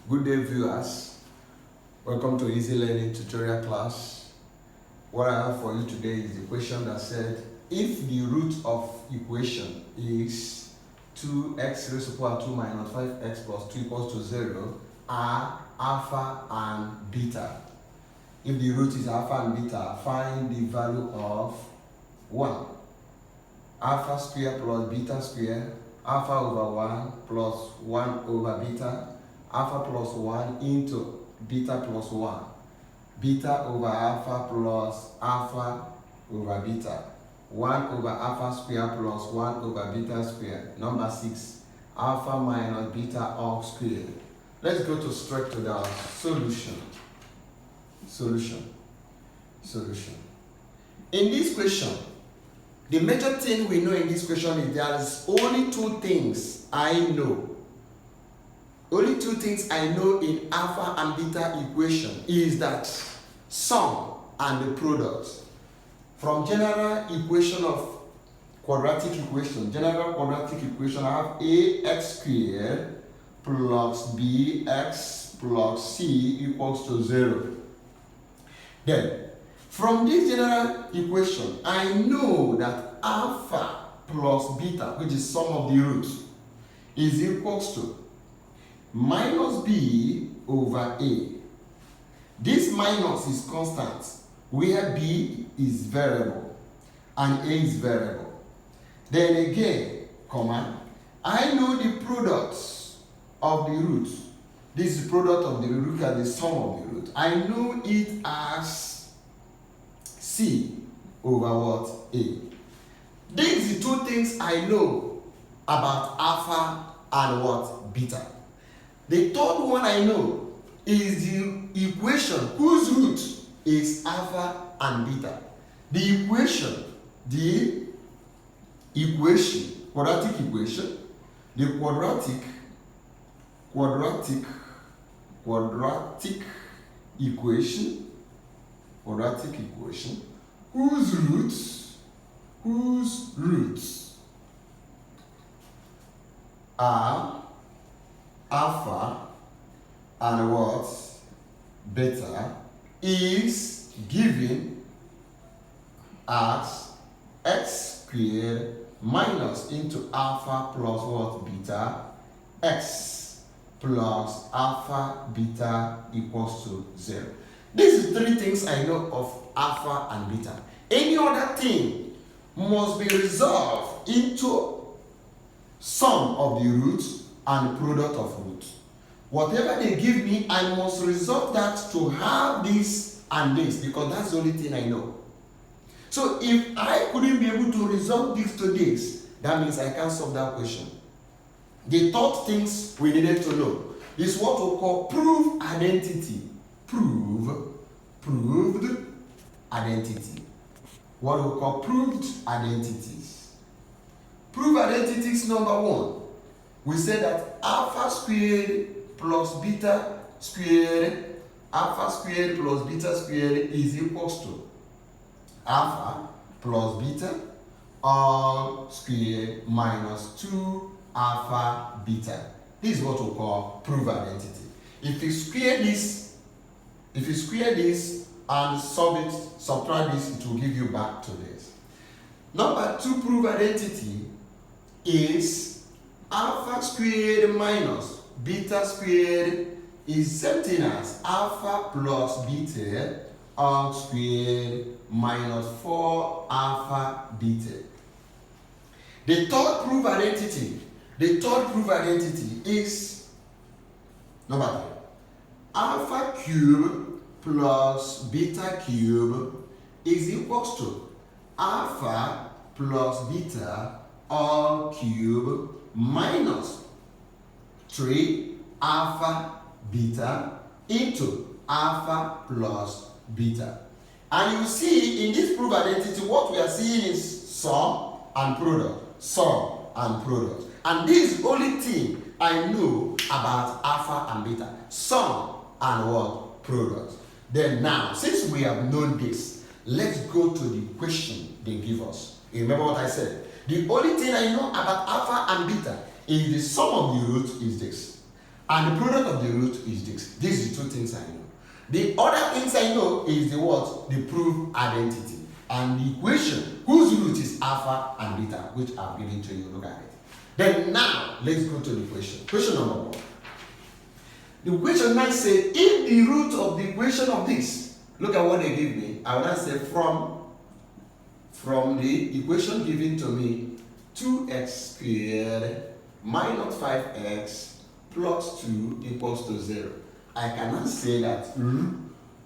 Good day, viewers. Welcome to Easy Learning tutorial class. What I have for you today is the question that said, if the root of equation is 2x raised to the power 2 minus 5x plus 2 equals to 0, are alpha and beta. If the root is alpha and beta, find the value of 1. Alpha square plus beta square, alpha over 1 plus 1 over beta, alpha plus 1 into beta plus 1, beta over alpha plus alpha over beta, 1 over alpha square plus 1 over beta square. Number 6, alpha minus beta all squared. Let's go straight to the solution. In this question, the major thing we know in this question is there's only two things I know. Only two things I know in alpha and beta equation is that sum and the product. From general equation of quadratic equation, I have ax squared plus bx plus c equals to 0. Then, from this general equation, I know that alpha plus beta, which is sum of the roots, is equals to minus b over a. This minus is constant, where b is variable and a is variable. Then again, comma, I know the product of the root. This is the product of the root, look at the sum of the root. I know it as c over what? A. These are the two things I know about alpha and what? Beta. The third one I know is the equation whose root is alpha and beta. The quadratic equation whose roots are alpha and what? Beta is given as x squared minus into alpha plus what? Beta, x plus alpha beta equals to 0. These are three things I know of alpha and beta. Any other thing must be resolved into sum of the roots and product of roots. Whatever they give me, I must resolve that to have this and this, because that's the only thing I know. So if I couldn't be able to resolve this to this, that means I can't solve that question. The third things we needed to know is what we call proved identity. Proved identity. What we call proved identities. Proved identities number 1. We said that alpha squared plus beta squared, alpha squared plus beta squared is equals to alpha plus beta all squared minus 2 alpha beta. This is what we call proved identity. If you square this and subtract this, it will give you back to this. Number 2 proved identity is alpha squared minus beta squared is something as alpha plus beta all squared minus 4 alpha beta. The third proved identity is number 3. Alpha cube plus beta cube is equals to alpha plus beta all cube minus 3 alpha beta into alpha plus beta. And you see in this proved identity, what we are seeing is sum and product. And this is the only thing I know about alpha and beta. Sum and what? Product. Then now, since we have known this, let's go to the question they give us. You remember what I said? The only thing I know about alpha and beta is the sum of the root is this. And the product of the root is this. These are the two things I know. The other things I know is the what? The proof identity. And the equation whose root is alpha and beta, which I've given to you. Look at it. Then now, let's go to the question. Question number 1. The question now says, if the root of the equation of this, look at what they give me. I will now say from the equation given to me, 2x squared minus 5x plus 2 equals to 0. I cannot say that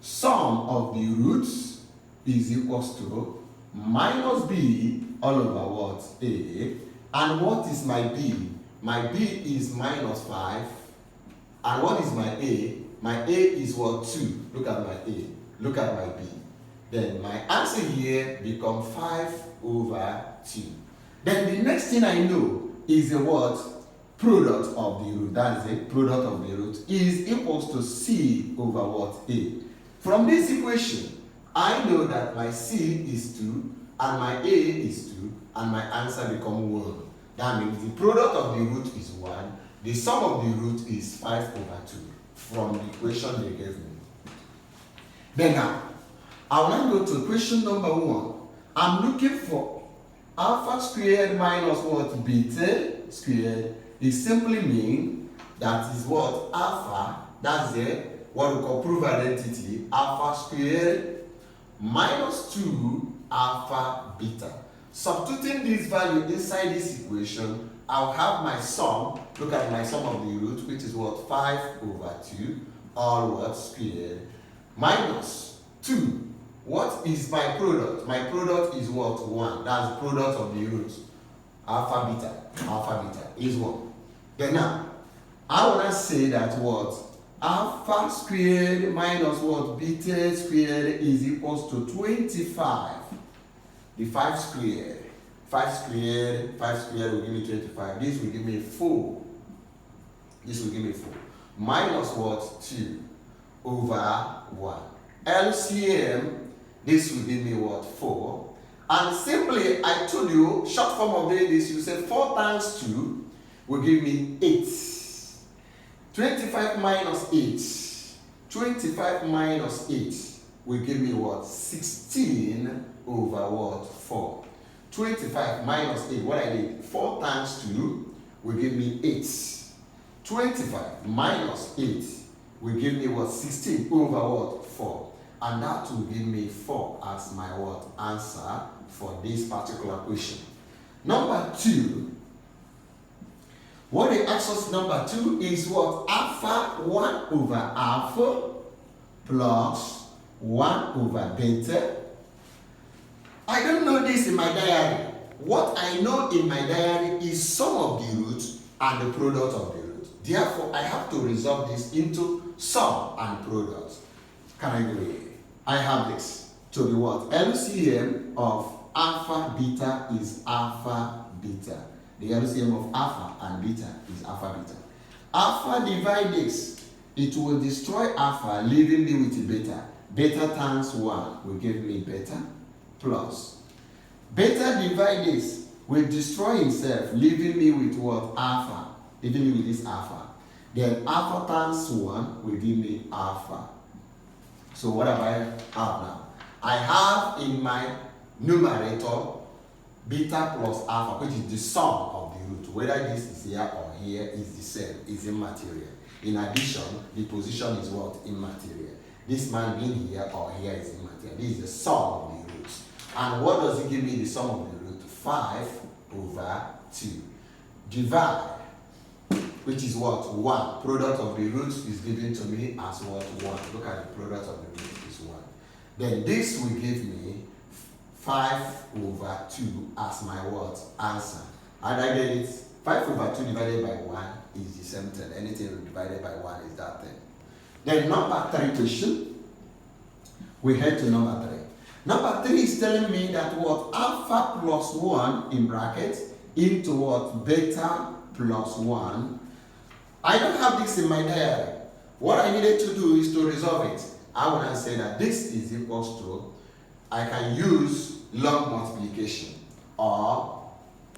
sum of the roots is equals to minus b all over what? A. And what is my b? My b is minus 5. And what is my a? My a is what? 2. Look at my a. Look at my b. Then my answer here becomes 5 over 2. Then the next thing I know is the what? Product of the root. That is it. Product of the root is equals to c over what? A. From this equation, I know that my c is 2 and my a is 2 and my answer becomes 1. That means the product of the root is 1. The sum of the root is 5 over 2 from the equation they gave me. Then now, I will now go to question number 1. I'm looking for alpha squared minus what? Beta squared. It simply means that is what? Alpha, that's it, what we call proof identity, alpha squared minus 2 alpha beta. Substituting this value inside this equation, I'll have my sum. Look at my sum of the root, which is what? 5 over 2, all what? Squared, minus 2. What is my product? My product is what? 1. That's the product of the root. Alpha beta. Alpha beta is 1. Then now, I want to say that what? Alpha squared minus what? Beta squared is equals to 25. The 5 squared. 5 squared will give me 25. This will give me 4. This will give me 4. Minus what? 2 over 1. LCM, this will give me what? 4. And simply, I told you, short form of this, you said 4 times 2 will give me 8. 25 minus 8. 25 minus 8 will give me what? 16 over what? 4. 25 minus 8, what I did? 4 times 2 will give me 8. 25 minus 8 will give me what? 16 over what? 4. And that will give me 4 as my what? Answer for this particular question. Number 2. What they ask us number 2 is what? Alpha 1 over alpha plus 1 over beta. I don't know this in my diary. What I know in my diary is sum of the root and the product of the root. Therefore, I have to resolve this into sum and product. Can I do it? I have this to be what? LCM of alpha beta is alpha beta. The LCM of alpha and beta is alpha beta. Alpha divide this. It will destroy alpha, leaving me with beta. Beta times 1 will give me beta plus. Beta divide this will destroy itself, leaving me with what? Alpha. Leaving me with this alpha. Then alpha times 1 will give me alpha. So what have I have now? I have in my numerator beta plus alpha, which is the sum of the root. Whether this is here or here is the same, is immaterial. In addition, the position is what? Immaterial. This man being here or here is immaterial. This is the sum of the roots. And what does it give me the sum of the root? 5 over 2. Divide, which is what? 1. Product of the roots is given to me as what? 1. Look at the product of the root is 1. Then this will give me 5 over 2 as my what? Answer. And I get it. 5 over 2 divided by 1 is the same thing. Anything divided by 1 is that thing. Then number 3 question. We head to number 3. Number 3 is telling me that what? Alpha plus 1 in brackets into what? Beta plus 1. I don't have this in my diary. What I needed to do is to resolve it. I want to say that this is equals to, I can use log multiplication or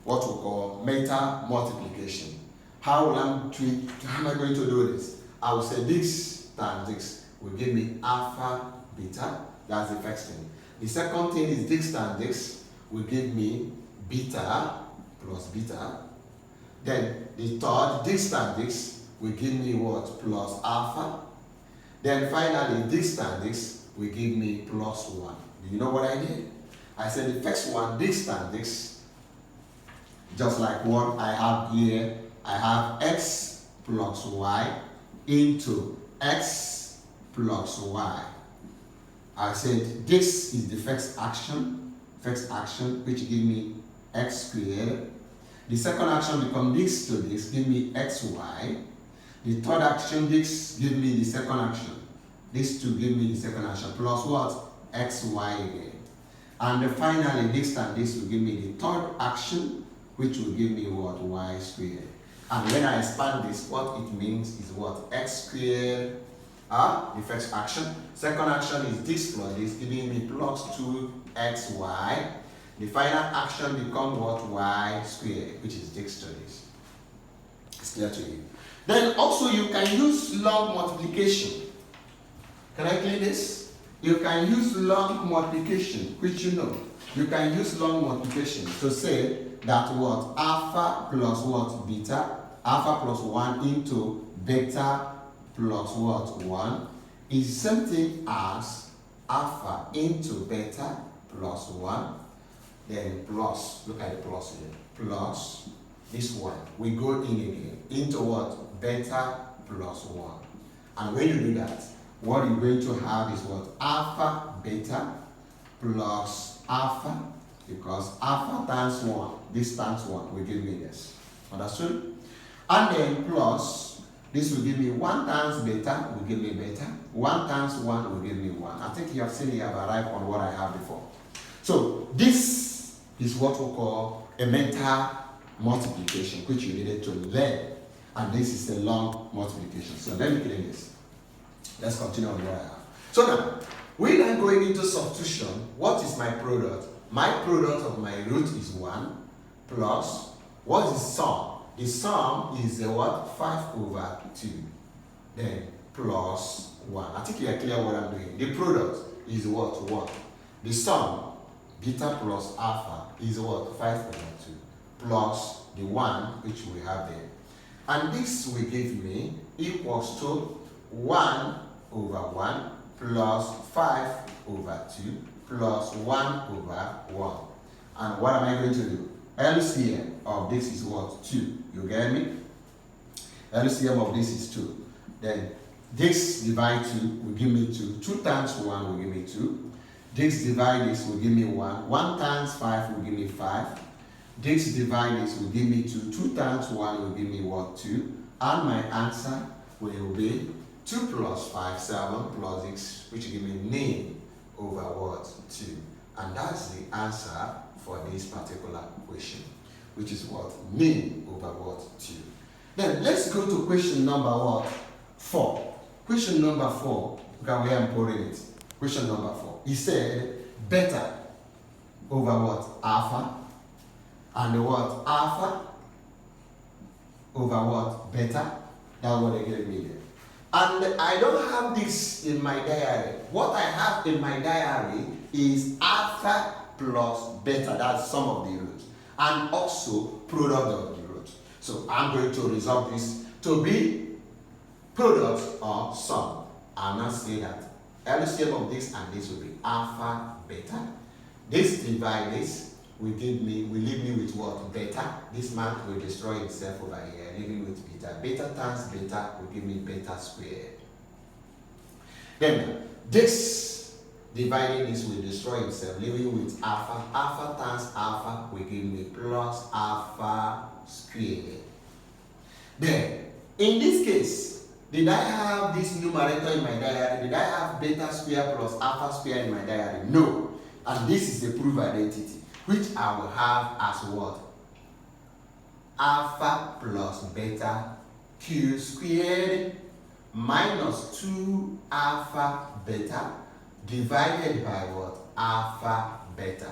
what we call meta multiplication. How am I going to do this? I will say this times this will give me alpha beta. That's the first thing. The second thing is this times this will give me beta plus beta. Then the third, this times this will give me what? Plus alpha. Then finally, this times this will give me plus 1. Do you know what I did? I said the first one, this times this, just like what I have here, I have x plus y into x plus y. I said this is the first action which give me x squared. The second action becomes this to this, give me xy. The third action, this give me the second action. This to give me the second action plus what? Xy again. And finally, this time this will give me the third action, which will give me what? Y squared. And when I expand this, what it means is what? X squared, the first action. Second action is this plus this, giving me plus 2xy. The final action becomes what? Y squared, which is this to this. It's clear to you. Then also you can use log multiplication. Can I clear this? You can use log multiplication, which you know. You can use log multiplication to say that what? Alpha plus what? Beta. Alpha plus 1 into beta plus what? 1 is the same thing as alpha into beta plus 1. Then plus, look at the plus here, plus this one. We go in again into what? Beta plus 1. And when you do that, what you're going to have is what? Alpha beta plus alpha, because alpha times 1, this times 1 will give me this. Understood? And then plus, this will give me 1 times beta will give me beta. 1 times 1 will give me 1. I think you have seen you have arrived on what I have before. So this is what we call a mental multiplication, which you needed to learn. And this is a long multiplication. So let me clear this. Let's continue on what I have. So now, we then going into substitution. What is my product? My product of my root is 1 plus, what is the sum? The sum is the what? 5 over 2. Then plus 1. I think you are clear what I'm doing. The product is what? 1. The sum, beta plus alpha, is what? 5 over 2. Plus the 1 which we have there. And this will give me equals to 1 over 1 plus 5 over 2 plus 1 over 1. And what am I going to do? LCM of this is what? 2. You get me? LCM of this is 2. Then this divide 2 will give me 2. 2 times 1 will give me 2. This divide this will give me 1. 1 times 5 will give me 5. This divide this will give me 2. 2 times 1 will give me what? 2. And my answer will be 2 plus 5, 7 plus 6, which will give me 9 over what? 2. And that's the answer for this particular question, which is what? 9 over what? 2. Then let's go to question number what? 4. Question number 4, look at where I'm putting it. Question number 4. He said beta over what? Alpha. And what? Alpha over what? Beta. That's what they gave me there. And I don't have this in my diary. What I have in my diary is alpha plus beta. That's sum of the roots. And also product of the root. So I'm going to resolve this to be product or sum. I'm not saying that LCM of this and this will be alpha beta. This divide this will leave me with what? Beta. This man will destroy itself over here, leaving with beta. Beta times beta will give me beta squared. Then this dividing this will destroy itself, leaving with alpha. Alpha times alpha will give me plus alpha squared. Then in this case, did I have this numerator in my diary? Did I have beta square plus alpha square in my diary? No. And this is a proof identity, which I will have as what? Alpha plus beta q squared minus 2 alpha beta divided by what? Alpha beta.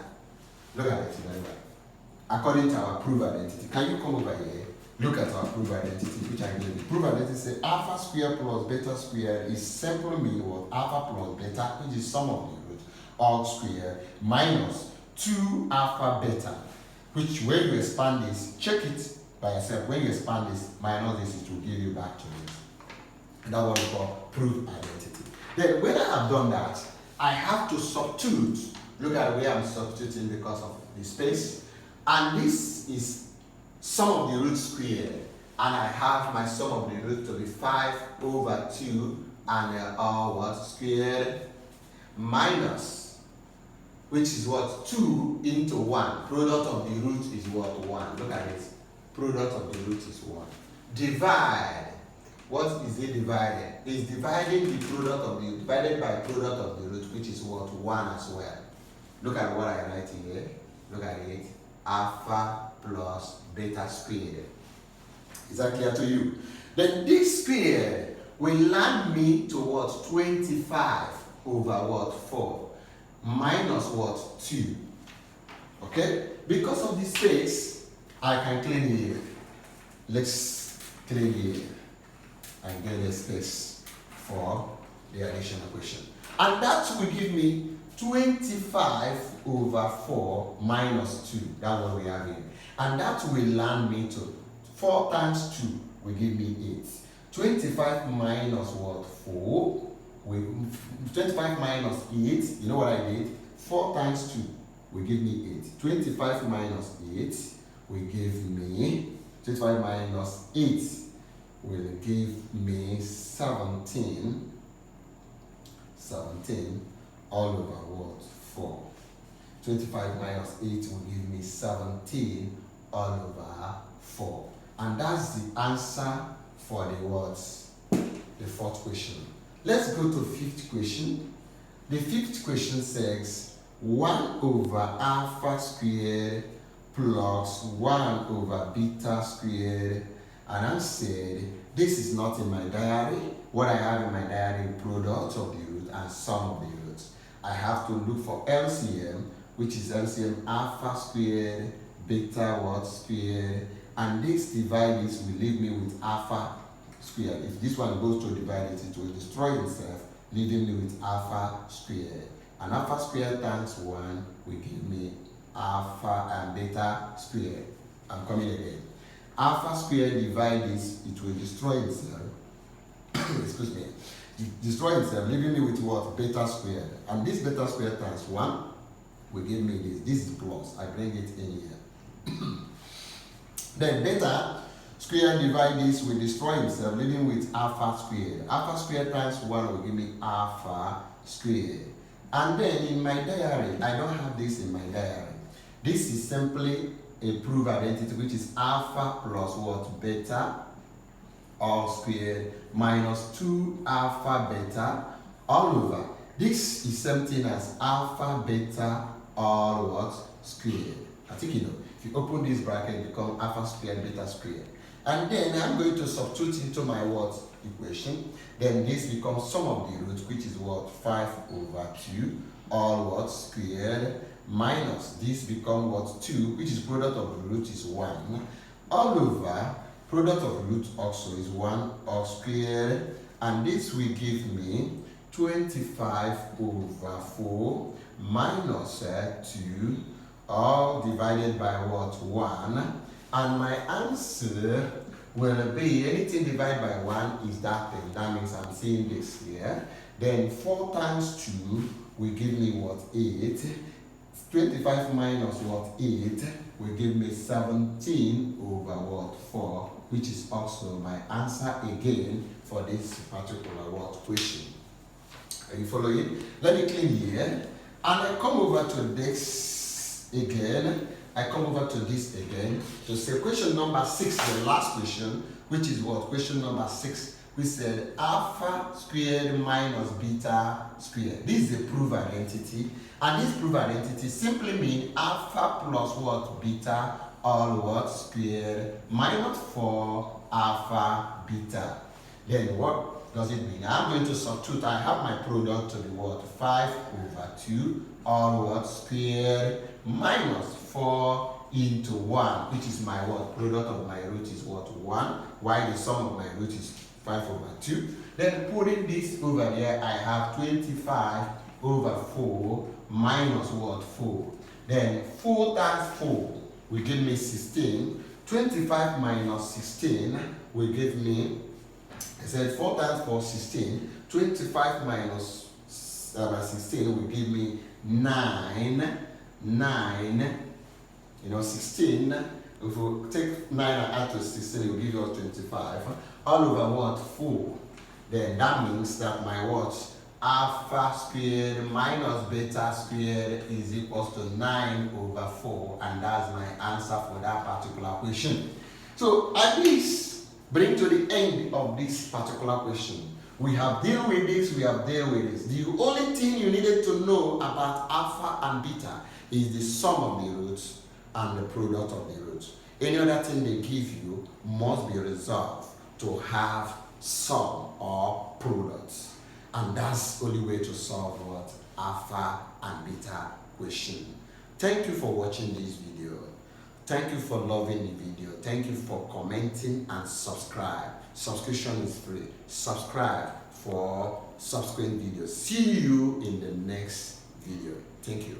Look at it very well. According to our proof identity. Can you come over here? Look at our proof identity, which I gave you. Proof identity says alpha square plus beta square is simply mean what? Alpha plus beta, which is sum of the root, all square, minus 2 alpha beta, which when you expand this, check it by yourself. When you expand this, minus this, it will give you back to this. And that's what we call proof identity. Then when I have done that, I have to substitute. Look at where I'm substituting because of the space. And this is sum of the root squared, and I have my sum of the root to be 5 over 2 and all what squared minus, which is what 2 into 1. Product of the root is what 1. Look at it. Product of the root is 1. Divide. What is it divided? It's dividing the product of the divided by product of the root, which is what 1 as well. Look at what I write here. Look at it. Alpha plus beta squared. Is that clear to you? Then this squared will land me to what? 25 over what? 4 minus what? 2. Okay? Because of the space, I can clean here. Let's clean here and get a space for the additional equation. And that will give me 25 over 4 minus 2. That's what we have here. And that will land me to 4 times 2 will give me 8. 25 minus what? 4. 25 minus 8. You know what I did? 4 times 2 will give me 8. 25 minus 8 will give me 25 minus 8 will give me 17. 17 all over what? 4. 25 minus 8 will give me 17 all over 4. And that's the answer for the words, the fourth question. Let's go to fifth question. The fifth question says 1 over alpha squared plus 1 over beta squared. And I said, this is not in my diary. What I have in my diary is product of the root and sum of the roots. I have to look for LCM, which is LCM alpha squared, beta what squared, and this divide this will leave me with alpha squared. If this one goes to divide it, it will destroy itself, leaving me with alpha squared. And alpha squared times 1 will give me alpha and beta squared. I'm coming again. Alpha squared divide this, it will destroy itself. Excuse me. Destroy itself, leaving me with what? Beta squared. And this beta squared times 1 will give me this. This is plus. I bring it in here. Then beta squared divide this will destroy itself, leaving with alpha squared. Alpha squared times 1 will give me alpha squared. And then in my diary, I don't have this in my diary. This is simply a proof identity, which is alpha plus what? Beta all squared minus 2 alpha beta all over. This is something as alpha beta all what? Squared. I think you know. If you open this bracket, it becomes alpha squared beta squared. And then I'm going to substitute into my what? Equation. Then this becomes sum of the root, which is what? 5 over 2 all what? Squared minus this become what? 2, which is product of the root is 1 all over product of root also is 1 all squared, and this will give me 25 over 4 minus 2 all divided by what? 1. And my answer will be anything divided by 1 is that thing. That means I'm seeing this here. Then 4 times 2 will give me what? 8. 25 minus what? 8 will give me 17 over what? 4, which is also my answer again for this particular what? Question. Are you following? Let me clean here. And I come over to this again. I come over to this again to say question number 6, the last question, which is what? Question number 6. We said alpha squared minus beta squared. This is a proof identity. And this proof identity simply means alpha plus what? Beta all what? Squared minus 4 alpha beta. Then what does it mean? I'm going to substitute. I have my product to be what? 5 over 2 all what? Squared minus 4 into 1, which is my what? Product of my root is what? 1, while the sum of my root is 5/2. Then putting this over there, I have 25/4 minus what? 4. Then 4 times 4 will give me 16. 25 minus 16 will give me, I said 4 times 4, 16. 25 minus 16 will give me 9. 16. If we take 9 and add to 16, it will give us 25. All over what? 4. Then that means that my what? Alpha squared minus beta squared is equals to 9/4, and that's my answer for that particular question. So at least bring to the end of this particular question. We have dealt with this, we have dealt with this. The only thing you needed to know about alpha and beta is the sum of the roots and the product of the roots. Any other thing they give you must be resolved to have sum or products. And that's the only way to solve what? Alpha and beta question. Thank you for watching this video. Thank you for loving the video. Thank you for commenting and subscribe. Subscription is free. Subscribe for subsequent videos. See you in the next video. Thank you.